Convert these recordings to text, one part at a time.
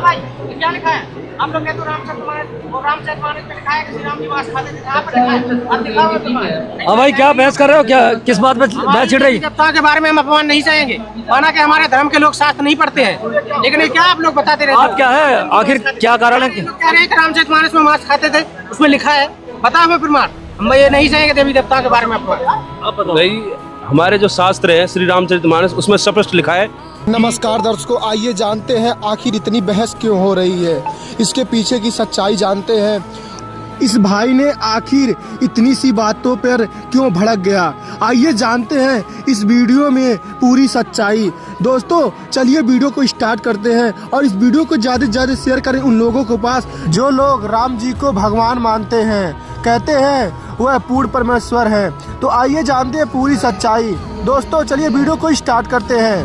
भाई ये क्या लिखा है? हम लोग कहते रामचरितमानस में लिखा है कि श्री राम जी मांस खाते थे। यहाँ पर लिखा है, आप दिखाओ। हाँ भाई, क्या बहस कर रहे हो? क्या किस बात पे बहस छिड़ रही? देवताओं के बारे में हम अपमान नहीं चाहेंगे। माना कि हमारे धर्म के लोग शास्त्र नहीं पढ़ते हैं, लेकिन ये क्या आप लोग बताते रहते बात क्या है? आखिर क्या कारण है? लोग कह रहे हैं कि रामचरितमानस में मांस खाते थे, उसमें लिखा है। बताओ हमें प्रमाण। हम ये नहीं चाहेंगे देवी देवताओं के बारे में अपमान। भाई हमारे जो शास्त्र है श्री रामचरितमानस, उसमें स्पष्ट लिखा है। नमस्कार दर्शकों, आइए जानते हैं आखिर इतनी बहस क्यों हो रही है, इसके पीछे की सच्चाई जानते हैं। इस भाई ने आखिर इतनी सी बातों पर क्यों भड़क गया, आइए जानते हैं इस वीडियो में पूरी सच्चाई। दोस्तों चलिए वीडियो को स्टार्ट करते हैं और इस वीडियो को ज़्यादा से ज़्यादा शेयर करें उन लोगों के पास जो लोग राम जी को भगवान मानते हैं, कहते हैं वह पूर्ण परमेश्वर है। तो आइए जानते हैं पूरी सच्चाई। दोस्तों चलिए वीडियो को स्टार्ट करते हैं।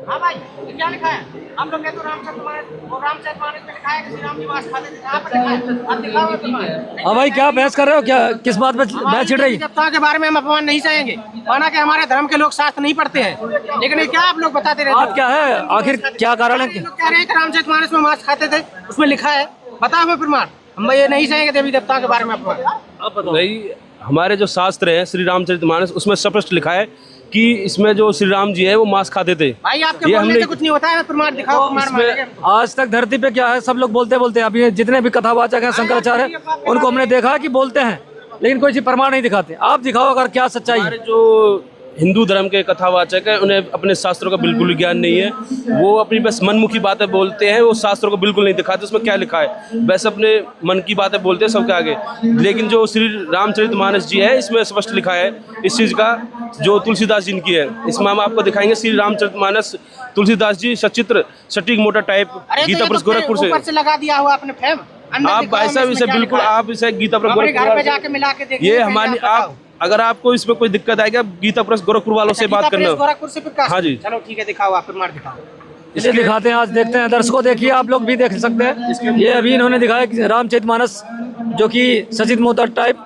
हाँ भाई ये क्या लिखा है? हम लोग कहते रामचरितमानस में लिखा है कि श्री राम जी मांस खाते थे। यहाँ पर लिखा है, आप दिखाओ। हाँ भाई, क्या बहस कर रहे हो? क्या किस बात पे बहस छिड़ रही? देवताओं के बारे में हम अपमान नहीं चाहेंगे। माना कि हमारे धर्म के लोग शास्त्र नहीं पढ़ते हैं, लेकिन ये क्या आप लोग बताते रहते हैं? बात क्या है? आखिर क्या कारण है? लोग कह रहे हैं कि रामचरितमानस में मांस खाते थे, उसमें लिखा है। बताओ हमें प्रमाण। हम ये नहीं चाहेंगे देवी देवताओं के बारे में अपमान। भाई हमारे जो शास्त्र है श्री रामचरितमानस, उसमें स्पष्ट लिखा है कि इसमें जो श्री राम जी है वो मांस खाते थे। भाई आपके बोलने से कुछ नहीं होता है, प्रमाण दिखाओ। आज तक धरती पे क्या है, सब लोग बोलते हैं। अभी जितने भी कथावाचक हैं, शंकराचार्य हैं, उनको हमने देखा कि बोलते हैं, लेकिन कोई चीज प्रमाण नहीं दिखाते। आप दिखाओ अगर क्या सच्चाई है। हमारे जो हिंदू धर्म के कथावाचक है, उन्हें अपने शास्त्रों का बिल्कुल भी ज्ञान नहीं है। वो अपनी बस मनमुखी बातें बोलते हैं, वो शास्त्रों को बिल्कुल नहीं दिखाते उसमें क्या लिखा है, बस अपने मन की बातें बोलते हैं सबके आगे। लेकिन जो श्री रामचरितमानस जी है, इसमें स्पष्ट लिखा है इस चीज़ का, जो तुलसीदास जी की है। इसमें हम आपको दिखाएंगे श्री रामचरितमानस, तुलसीदास जी सचित्र सटीक मोटा टाइप, गीता प्रेस गोरखपुर से लगा दिया हुआ आपने फेम। आप भाई साहब इसे बिल्कुल, आप इसे गीता प्रेस गोरखपुर, ये हमारी, आप अगर आपको इसमें कोई दिक्कत आएगी आप गीता प्रेस गोरखपुर वालों से बात करना। गोरखपुर से हाँ जी, चलो ठीक है, दिखाओ आप प्रमाण दिखाओ। इसे दिखाते हैं, आज देखते हैं। दर्शकों देखिए, आप लोग भी देख सकते हैं। ये अभी इन्होंने दिखाया कि रामचरितमानस जो कि सचित मोटा टाइप,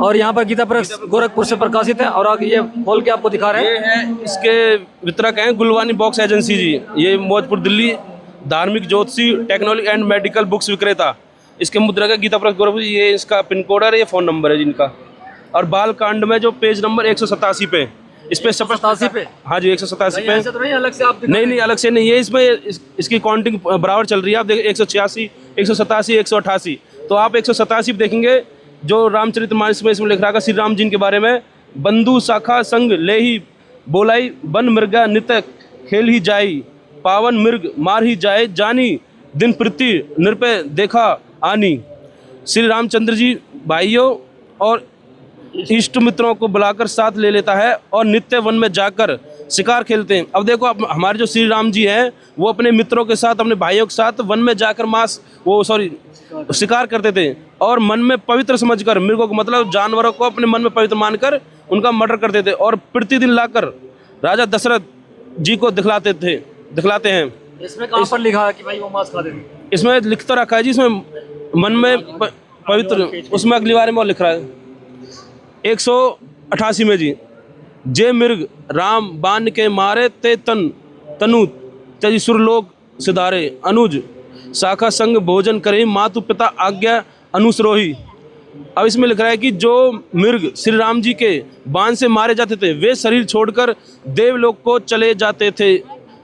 और यहाँ पर गीता प्रेस गोरखपुर से प्रकाशित है। और आगे ये खोल के आपको दिखा रहे हैं। ये है, इसके वितरक हैं गुलवानी बॉक्स एजेंसी जी। ये मौजपुर दिल्ली, धार्मिक ज्योतिषी टेक्नोलॉजी एंड मेडिकल बुक्स विक्रेता। इसके मुद्रक है गीता प्रेस गोरखपुर। ये इसका पिन कोड है, ये फ़ोन नंबर है जिनका। और बाल कांड में जो पेज नंबर 187 पे, इस पे 187 पे, हाँ जी 187 पे। ऐसे तो नहीं अलग से आप नहीं अलग से नहीं है, इसमें इसकी काउंटिंग बराबर चल रही है। आप देखिए 186, 187, 188। तो आप 187 देखेंगे जो रामचरितमानस में इसमें लिख रहा है श्री राम जी के बारे में। बंधु शाखा संग ले ही बोलाई, बन मृगा नित खेल ही जाई, पावन मृग मार ही जाए जानी, दिन प्रति निरपय देखा आनी। श्री रामचंद्र जी भाइयों और इष्ट मित्रों को बुलाकर साथ ले लेता है और नित्य वन में जाकर शिकार खेलते हैं। अब देखो, अब हमारे जो श्री राम जी हैं वो अपने मित्रों के साथ, अपने भाइयों के साथ वन में जाकर शिकार करते थे और मन में पवित्र समझकर मृगों को, मतलब जानवरों को अपने मन में पवित्र मानकर उनका मर्डर करते थे और प्रतिदिन लाकर राजा दशरथ जी को दिखलाते हैं। इसमें कहाँ पर लिखा है कि भाई वो मांस खाते थे? इसमें लिखता रखा है जी, इसमें मन में पवित्र, उसमें अगली बार में लिख रहा है 188 में जी। जे मृग राम बान के मारे ते तनु तजी सुरलोक सिधारे, अनुज शाखा संग भोजन करे, मातु पिता आज्ञा अनुसरोही। अब इसमें लिख रहा है कि जो मृग श्री राम जी के बाण से मारे जाते थे वे शरीर छोड़कर देवलोक को चले जाते थे।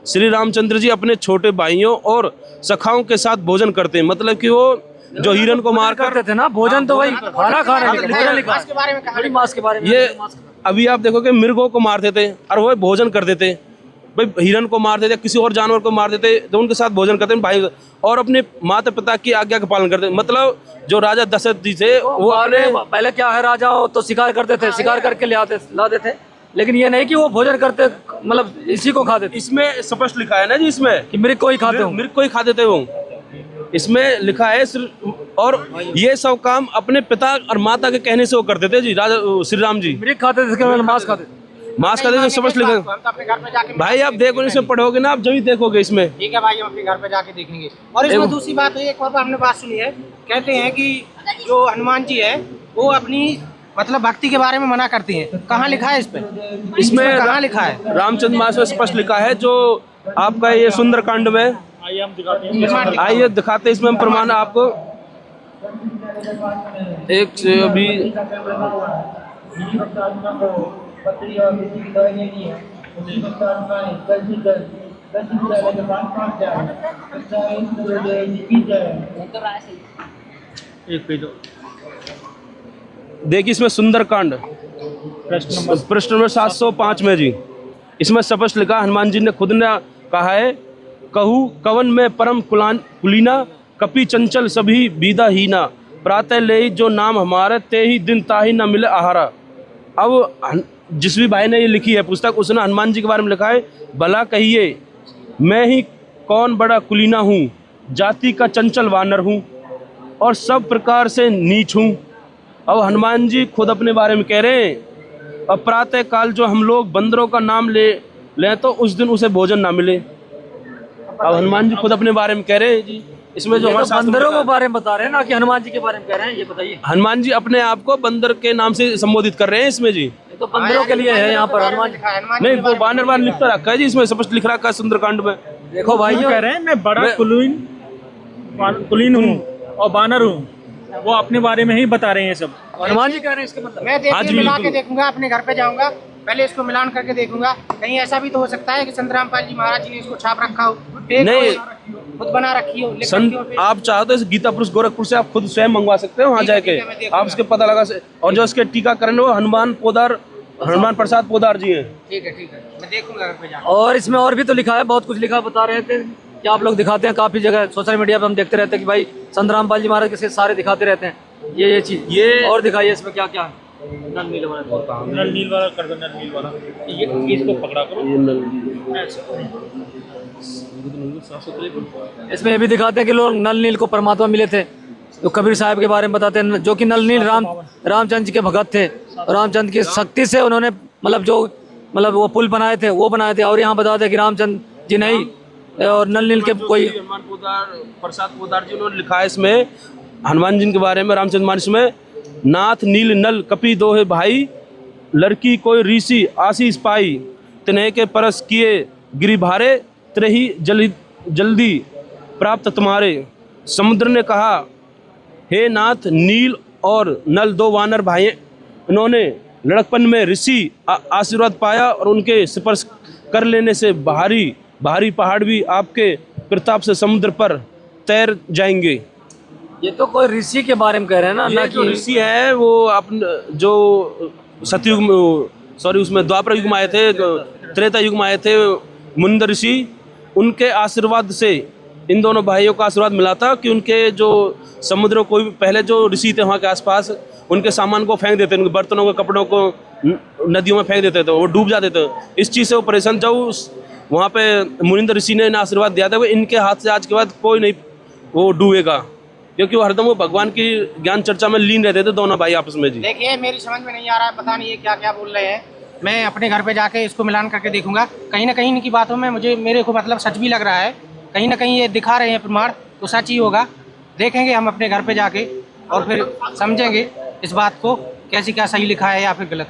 श्री रामचंद्र जी अपने छोटे भाइयों और सखाओं के साथ भोजन करते हैं, मतलब कि वो जो हिरन को मार करते थे ना, भोजन तो वही खाना खा रहे हैं। मांस के बारे में ये अभी आप देखोगे मृगों को मारते थे और वो भोजन करते थे। भाई हिरन को मारते थे, किसी और जानवर को मारते थे तो उनके साथ भोजन करते थे भाई, और अपने माता पिता की आज्ञा का पालन करते थे। मतलब जो राजा दशरथ जी थे वो पहले क्या है, राजा तो शिकार करते थे, शिकार करके लाते थे, लेकिन ये नहीं कि वो भोजन करते, मतलब इसी को खाते थे। इसमें स्पष्ट लिखा है ना जी, इसमें कि मृग को ही खाते हो, मृग को ही खाते थे वो, इसमें लिखा है। और ये सब काम अपने पिता और माता के कहने से वो करते थे जी, राजा श्री राम जी। मृग खाते थे, मांस खाते थे, मांस खाते थे, स्पष्ट लिखा। भाई आप देखो, इसमें पढ़ोगे ना आप जब ही देखोगे इसमें। ठीक है भाई, हम अपने घर पे जाके देखेंगे। और इसमें दूसरी बात है, एक और हमने बात सुनी है, कहते हैं कि जो हनुमान जी है वो अपनी मतलब भक्ति के बारे में मना करती हैं। कहाँ लिखा है इस पे? इसमें कहाँ लिखा है? रामचरितमानस में स्पष्ट लिखा है, जो आपका ये सुंदरकांड में आइए हम दिखाते हैं। आइए दिखाते हैं इसमें हम प्रमाण आपको। एक से अभी एक पेज देखिए इसमें सुंदरकांड पृष्ठ नंबर 705 में जी, इसमें स्पष्ट लिखा, हनुमान जी ने खुद ने कहा है, कहू कवन में परम कुलीना, कपि चंचल सभी बीदा हीना, प्रातः ले जो नाम हमारे, ते ही दिन ताही न मिले आहारा। अब जिस भी भाई ने ये लिखी है पुस्तक, उसने हनुमान जी के बारे में लिखा है, भला कहिए मैं ही कौन बड़ा कुलीना हूँ, जाति का चंचल वानर हूँ और सब प्रकार से नीच हूँ। अब हनुमान जी खुद अपने बारे में कह रहे हैं, अब प्रातः काल जो हम लोग बंदरों का नाम ले तो उस दिन उसे भोजन ना मिले। अब हनुमान जी खुद अपने बारे में कह रहे हैं जी। इसमें जो हमारे बंदरों के बारे में बता रहे हैं ना कि हनुमान जी के बारे में कह रहे हैं, ये बताइए। हनुमान जी अपने आप को बंदर के नाम से संबोधित कर रहे हैं इसमें जी। ये तो बंदरों के लिए है यहाँ पर हनुमान जी। नहीं, वो बानर बार लिखता रखा है जी, इसमें स्पष्ट लिख रखा है सुंदरकांड में। देखो भाई कह रहे हैं मैं बड़ा कुलीन हूँ और बानर हूँ, वो अपने बारे में ही बता रहे हैं सब। हनुमान जी कह रहे हैं इसके मतलब। मैं देखिए मिला के देखूंगा, अपने घर पे जाऊंगा, पहले इसको मिलान करके देखूंगा। कहीं ऐसा भी तो हो सकता है कि संत रामपाल जी महाराज जी ने इसको छाप रखा हो, नहीं खुद बना रखी हो, लिख संत रखी हो। आप चाहो तो इस गीता पुरुष गोरखपुर से आप खुद स्वयं मंगवा सकते हो, वहाँ जाके आप उसके पता लगा और जो उसके टीकाकरण वो हनुमान प्रसाद पोदार जी हैं। ठीक है मैं देखूंगा घर पे जाकर। और इसमें और भी तो लिखा है, बहुत कुछ लिखा बता रहे थे कि आप लोग दिखाते हैं काफी जगह सोशल मीडिया पे हम देखते रहते हैं कि भाई संत रामपाल जी महाराज के सारे दिखाते रहते हैं। ये चीज ये और दिखाइए इसमें क्या क्या है। नल नील वाला, नल नील वाला कर दो, नल नील वाला। ये इसको पकड़ा करो। इसमें ये भी दिखाते हैं कि लोग नल नील को परमात्मा मिले थे, तो कबीर साहब के बारे में बताते हैं, जो कि नल नील रामचंद्र जी के भगत थे। रामचंद्र की शक्ति से उन्होंने मतलब वो पुल बनाए थे, वो बनाए थे। और यहाँ बताते हैं कि रामचंद्र जी नहीं और नल नील के कोई हनुमान प्रसाद पोदार जी उन्होंने लिखा है इसमें हनुमान जी के बारे में रामचंद्र मानस में, नाथ नील नल कपि दोहे भाई, लड़की कोई ऋषि आशीष पाई, तिन्हे के परस किए गिरिभारे, त्रही जल्दी प्राप्त तुम्हारे। समुद्र ने कहा, हे नाथ नील और नल दो वानर भाई, इन्होंने लड़कपन में ऋषि आशीर्वाद पाया और उनके स्पर्श कर लेने से भारी पहाड़ भी आपके प्रताप से समुद्र पर तैर जाएंगे। ये तो कोई ऋषि के बारे में कह रहे हैं ना। ये जो ऋषि है वो जो सतयुग में उसमें द्वापर युग में आए थे, त्रेता युग में आए थे मुनिंदर ऋषि, उनके आशीर्वाद से इन दोनों भाइयों का आशीर्वाद मिला था कि उनके जो समुद्र कोई पहले जो ऋषि थे वहाँ के आसपास, उनके सामान को फेंक देते, उनके बर्तनों को कपड़ों को नदियों में फेंक देते थे, वो डूब जाते थे। इस चीज़ से वो परेशान, जब वहाँ पे मुनिंदर ऋषि ने आशीर्वाद दिया था, वो इनके हाथ से आज के बाद कोई नहीं वो डूबेगा, क्योंकि वो हरदम वो भगवान की ज्ञान चर्चा में लीन रहते थे दोनों भाई आपस में जी। देखिए मेरी समझ में नहीं आ रहा है, पता नहीं ये क्या क्या बोल रहे हैं। मैं अपने घर पे जाके इसको मिलान करके देखूंगा। कहीं ना कहीं इनकी बातों में मेरे को मतलब सच भी लग रहा है, कहीं ना कहीं ये दिखा रहे हैं प्रमाण, तो सच ही होगा। देखेंगे हम अपने घर पे जाके और फिर समझेंगे इस बात को, कैसी क्या सही लिखा है या फिर गलत।